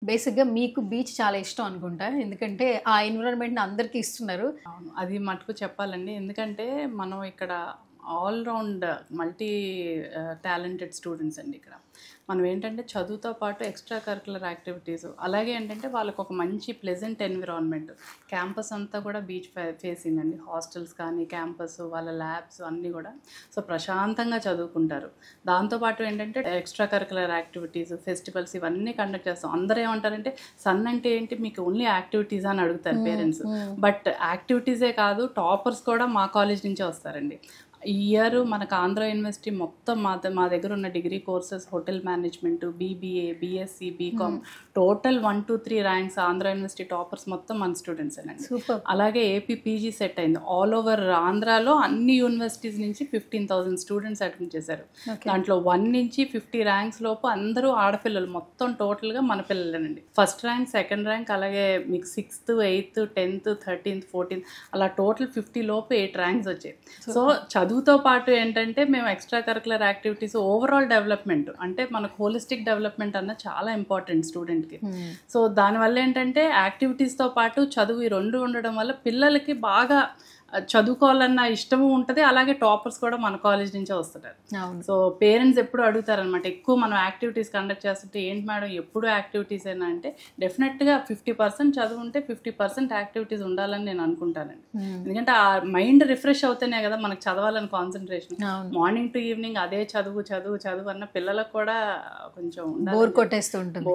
బేసిక్గా మీకు బీచ్ చాలా ఇష్టం అనుకుంటా, ఎందుకంటే ఆ ఎన్విరాన్మెంట్ని అందరికీ ఇస్తున్నారు. అవును, అది మటుకు చెప్పాలండి. ఎందుకంటే మనం ఇక్కడ all round multi talented students అండి. ఇక్కడ మనం ఏంటంటే చదువుతో పాటు ఎక్స్ట్రా కరికులర్ యాక్టివిటీస్, అలాగే ఏంటంటే వాళ్ళకు ఒక మంచి ప్లెజెంట్ ఎన్విరాన్మెంట్. క్యాంపస్ అంతా కూడా బీచ్ ఫేసింగ్ అండి. హాస్టల్స్ కానీ క్యాంపస్, వాళ్ళ ల్యాబ్స్ అన్నీ కూడా సో ప్రశాంతంగా చదువుకుంటారు. దాంతోపాటు ఏంటంటే ఎక్స్ట్రా కరికులర్ యాక్టివిటీస్, ఫెస్టివల్స్ ఇవన్నీ కండక్ట్ చేస్తాం. అందరూ ఏమంటారంటే సన్ అంటే ఏంటి, మీకు ఓన్లీ యాక్టివిటీస్ అని అడుగుతారు పేరెంట్స్. బట్ యాక్టివిటీసే కాదు, టాపర్స్ కూడా మా కాలేజ్ నుంచే వస్తారండి. ఈ ఇయర్ మనకు ఆంధ్ర యూనివర్సిటీ మొత్తం మా దగ్గర ఉన్న degree courses hotel management, BBA, BSc, BCom total 1, 2, 3 ranks Andhra university toppers మొత్తం మన స్టూడెంట్స్ అండి. అలాగే ఏపీ పీజీ సెట్ అయింది. ఆల్ ఓవర్ ఆంధ్రాలో అన్ని యూనివర్సిటీస్ నుంచి 15,000 స్టూడెంట్స్ అటెండ్ చేశారు. దాంట్లో 1 నుంచి 50 ర్యాంక్స్ లోపు అందరూ ఆడపిల్లలు, మొత్తం టోటల్గా మన పిల్లలేనండి. ఫస్ట్ ర్యాంక్, సెకండ్ ర్యాంక్, అలాగే మీకు 6th, 8th, 10th, 13th, 14th అలా టోటల్ 50 లోపు 8 ర్యాంక్స్ వచ్చాయి. సో చదువుతో పాటు ఏంటంటే మేము extra curricular activities, overall development అంటే మనకు హోలిస్టిక్ డెవలప్మెంట్ అన్న చాలా ఇంపార్టెంట్ స్టూడెంట్కి. సో దానివల్ల ఏంటంటే యాక్టివిటీస్తో పాటు చదువు ఈ రెండు ఉండడం వల్ల పిల్లలకి బాగా చదువుకోవాలన్న ఇష్టము ఉంటుంది. అలాగే టాపర్స్ కూడా మన కాలేజ్ నుంచే వస్తుంటారు. సో పేరెంట్స్ ఎప్పుడు అడుగుతారనమాట, ఎక్కువ మనం యాక్టివిటీస్ కండక్ట్ చేస్తుంటే ఏంటి మేడం ఎప్పుడు యాక్టివిటీస్ అయినా అంటే, డెఫినెట్గా 50% చదువు ఉంటే 50% యాక్టివిటీస్ ఉండాలని నేను అనుకుంటానండి. ఎందుకంటే ఆ మైండ్ రిఫ్రెష్ అవుతేనే కదా మనకు చదవాలని కాన్సన్ట్రేషన్. మార్నింగ్ టు ఈవినింగ్ అదే చదువు చదువు చదువు అన్న పిల్లలకు కూడా కొంచెం బోర్ కొట్టేస్తూ ఉంటుంది.